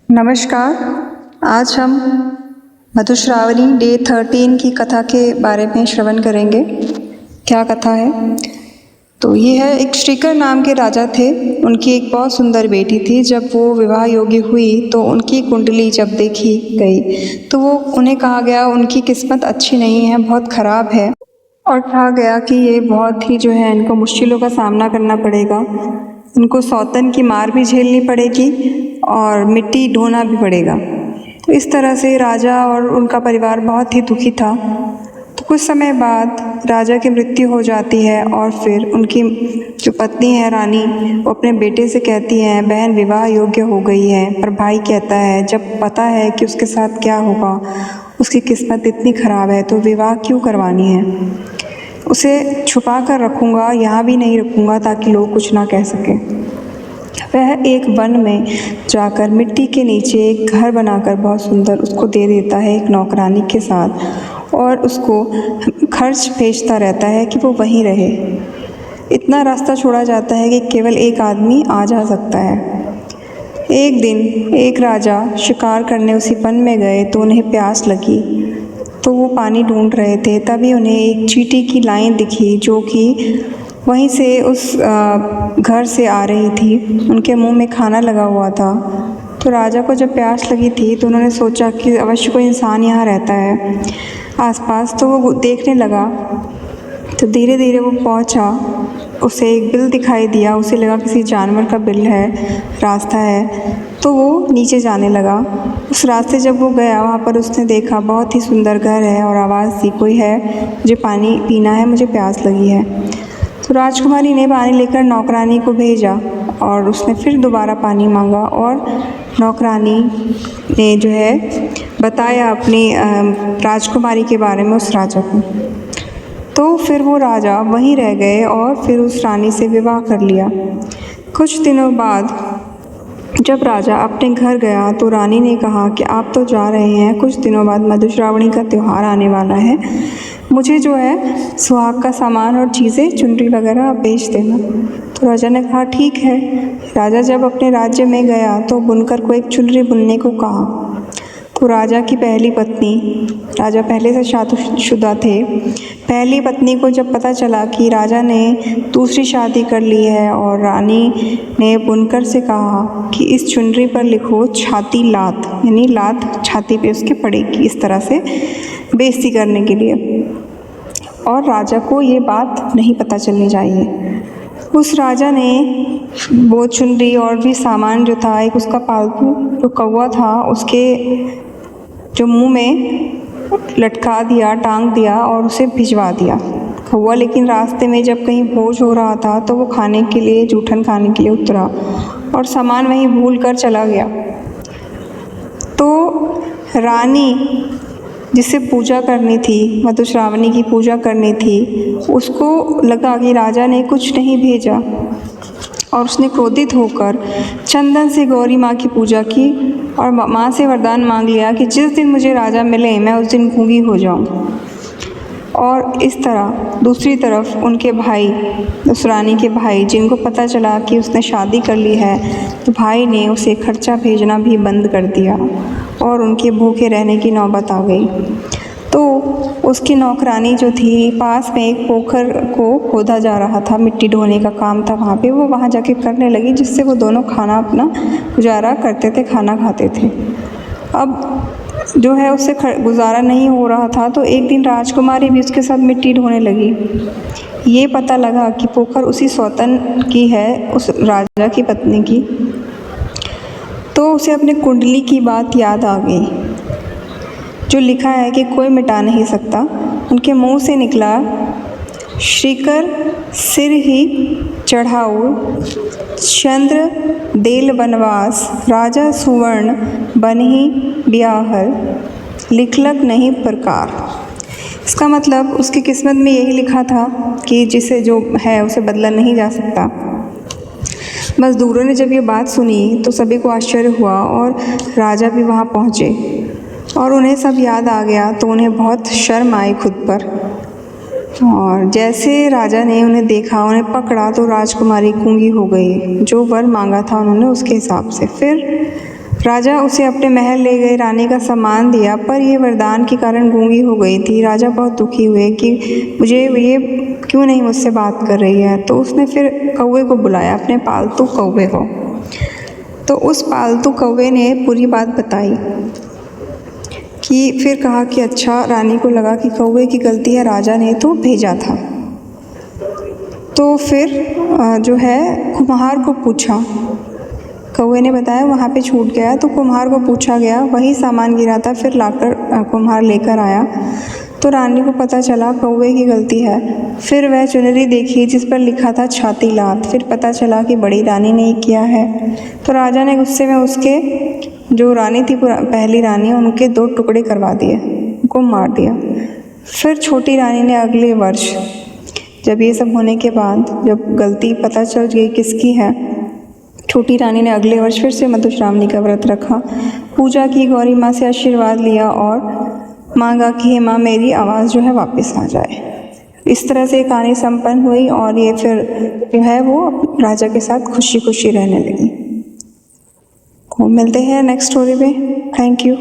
नमस्कार। आज हम मधुश्रावणी डे 13 की कथा के बारे में श्रवण करेंगे। क्या कथा है? तो ये है, एक श्रीकर नाम के राजा थे। उनकी एक बहुत सुंदर बेटी थी। जब वो विवाह योग्य हुई तो उनकी कुंडली जब देखी गई तो वो उन्हें कहा गया उनकी किस्मत अच्छी नहीं है, बहुत ख़राब है, और कहा गया कि ये बहुत ही इनको मुश्किलों का सामना करना पड़ेगा। उनको सौतन की मार भी झेलनी पड़ेगी और मिट्टी ढोना भी पड़ेगा। तो इस तरह से राजा और उनका परिवार बहुत ही दुखी था। तो कुछ समय बाद राजा की मृत्यु हो जाती है और फिर उनकी जो पत्नी है रानी, वो अपने बेटे से कहती है बहन विवाह योग्य हो गई है। पर भाई कहता है जब पता है कि उसके साथ क्या होगा, उसकी किस्मत इतनी ख़राब है, तो विवाह क्यों करवानी है। उसे छुपा कर रखूँगा, यहाँ भी नहीं रखूँगा ताकि लोग कुछ ना कह सकें। वह एक वन में जाकर मिट्टी के नीचे एक घर बनाकर बहुत सुंदर उसको दे देता है एक नौकरानी के साथ, और उसको खर्च भेजता रहता है कि वो वहीं रहे। इतना रास्ता छोड़ा जाता है कि केवल एक आदमी आ जा सकता है। एक दिन एक राजा शिकार करने उसी वन में गए तो उन्हें प्यास लगी। तो वो पानी ढूंढ रहे थे, तभी उन्हें एक चींटी की लाइन दिखी जो कि वहीं से उस घर से आ रही थी। उनके मुंह में खाना लगा हुआ था। तो राजा को जब प्यास लगी थी तो उन्होंने सोचा कि अवश्य कोई इंसान यहाँ रहता है आसपास। तो वो देखने लगा। तो धीरे धीरे वो पहुँचा। उसे एक बिल दिखाई दिया। उसे लगा किसी जानवर का बिल है, रास्ता है। तो वो नीचे जाने लगा। उस रास्ते जब वो गया, वहाँ पर उसने देखा बहुत ही सुंदर घर है और आवाज़ दी कोई है, मुझे पानी पीना है, मुझे प्यास लगी है। तो राजकुमारी ने पानी लेकर नौकरानी को भेजा और उसने फिर दोबारा पानी मांगा, और नौकरानी ने बताया अपनी राजकुमारी के बारे में उस राजा को। तो फिर वो राजा वहीं रह गए और फिर उस रानी से विवाह कर लिया। कुछ दिनों बाद जब राजा अपने घर गया तो रानी ने कहा कि आप तो जा रहे हैं, कुछ दिनों बाद मधुश्रावणी का त्यौहार आने वाला है, मुझे सुहाग का सामान और चीज़ें, चुनरी वगैरह आप बेच देना। तो राजा ने कहा ठीक है। राजा जब अपने राज्य में गया तो बुनकर को एक चुनरी बुनने को कहा। तो राजा की पहली पत्नी, राजा पहले से शादीशुदा थे, पहली पत्नी को जब पता चला कि राजा ने दूसरी शादी कर ली है, और रानी ने बुनकर से कहा कि इस चुनरी पर लिखो छाती लात, यानी लात छाती पे उसके पड़ेगी, इस तरह से बेइज्जती करने के लिए। और राजा को ये बात नहीं पता चलनी चाहिए। उस राजा ने वो चुनरी और भी सामान जो था, एक उसका पालतू जो कौवा था उसके जो मुंह में लटका दिया, टांग दिया और उसे भिजवा दिया। कौवा लेकिन रास्ते में जब कहीं भोज हो रहा था तो वो खाने के लिए, जूठन खाने के लिए उतरा और सामान वहीं भूल कर चला गया। तो रानी जिसे पूजा करनी थी, मधुश्रावणी की पूजा करनी थी, उसको लगा कि राजा ने कुछ नहीं भेजा, और उसने क्रोधित होकर चंदन से गौरी माँ की पूजा की और माँ से वरदान मांग लिया कि जिस दिन मुझे राजा मिले मैं उस दिन गूंगी हो जाऊँ। और इस तरह दूसरी तरफ उनके भाई, उस रानी के भाई, जिनको पता चला कि उसने शादी कर ली है, तो भाई ने उसे खर्चा भेजना भी बंद कर दिया और उनके भूखे रहने की नौबत आ गई। तो उसकी नौकरानी जो थी, पास में एक पोखर को खोदा जा रहा था, मिट्टी ढोने का काम था वहाँ पे, वो वहाँ जाके करने लगी, जिससे वो दोनों खाना अपना गुजारा करते थे, खाना खाते थे। अब उससे गुजारा नहीं हो रहा था, तो एक दिन राजकुमारी भी उसके साथ मिट्टी ढोने लगी। ये पता लगा कि पोखर उसी सौतन की है, उस राजा की पत्नी की। तो उसे अपने कुंडली की बात याद आ गई, जो लिखा है कि कोई मिटा नहीं सकता। उनके मुंह से निकला, श्रीकर सिर ही चढ़ाऊ, चंद्र देल बनवास, राजा सुवर्ण बनहि ब्याहर, लिखलक नहीं प्रकार। इसका मतलब उसकी किस्मत में यही लिखा था कि जिसे जो है उसे बदला नहीं जा सकता। मज़दूरों ने जब ये बात सुनी तो सभी को आश्चर्य हुआ और राजा भी वहाँ पहुँचे और उन्हें सब याद आ गया। तो उन्हें बहुत शर्म आई खुद पर, और जैसे राजा ने उन्हें देखा, उन्हें पकड़ा, तो राजकुमारी गूंगी हो गई। जो वर मांगा था उन्होंने उसके हिसाब से। फिर राजा उसे अपने महल ले गए, रानी का सामान दिया, पर यह वरदान के कारण गूंगी हो गई थी। राजा बहुत दुखी हुए कि मुझे ये क्यों नहीं मुझसे बात कर रही है। तो उसने फिर कौवे को बुलाया, अपने पालतू कौवे को। तो उस पालतू कौवे ने पूरी बात बताई कि फिर कहा कि अच्छा, रानी को लगा कि कौवे की गलती है, राजा ने तो भेजा था। तो फिर जो है कुम्हार को पूछा, कौवे ने बताया वहाँ पे छूट गया। तो कुम्हार को पूछा गया, वही सामान गिरा था, फिर लाकर कुम्हार लेकर आया। तो रानी को पता चला कौवे की गलती है। फिर वह चुनरी देखी जिस पर लिखा था छाती लात। फिर पता चला कि बड़ी रानी ने ही किया है। तो राजा ने गुस्से में उसके जो रानी थी, पहली रानी, उनके 2 टुकड़े करवा दिए, उनको मार दिया। फिर छोटी रानी ने अगले वर्ष, जब ये सब होने के बाद, जब गलती पता चल गई किसकी है, छोटी रानी ने अगले वर्ष फिर से मधुश्रावणी का व्रत रखा, पूजा की, गौरी माँ से आशीर्वाद लिया और मांगा कि हे माँ, मेरी आवाज़ जो है वापस आ जाए। इस तरह से कहानी संपन्न हुई और ये फिर जो है वो राजा के साथ खुशी खुशी रहने लगी। मिलते हैं नेक्स्ट स्टोरी में। Thank you.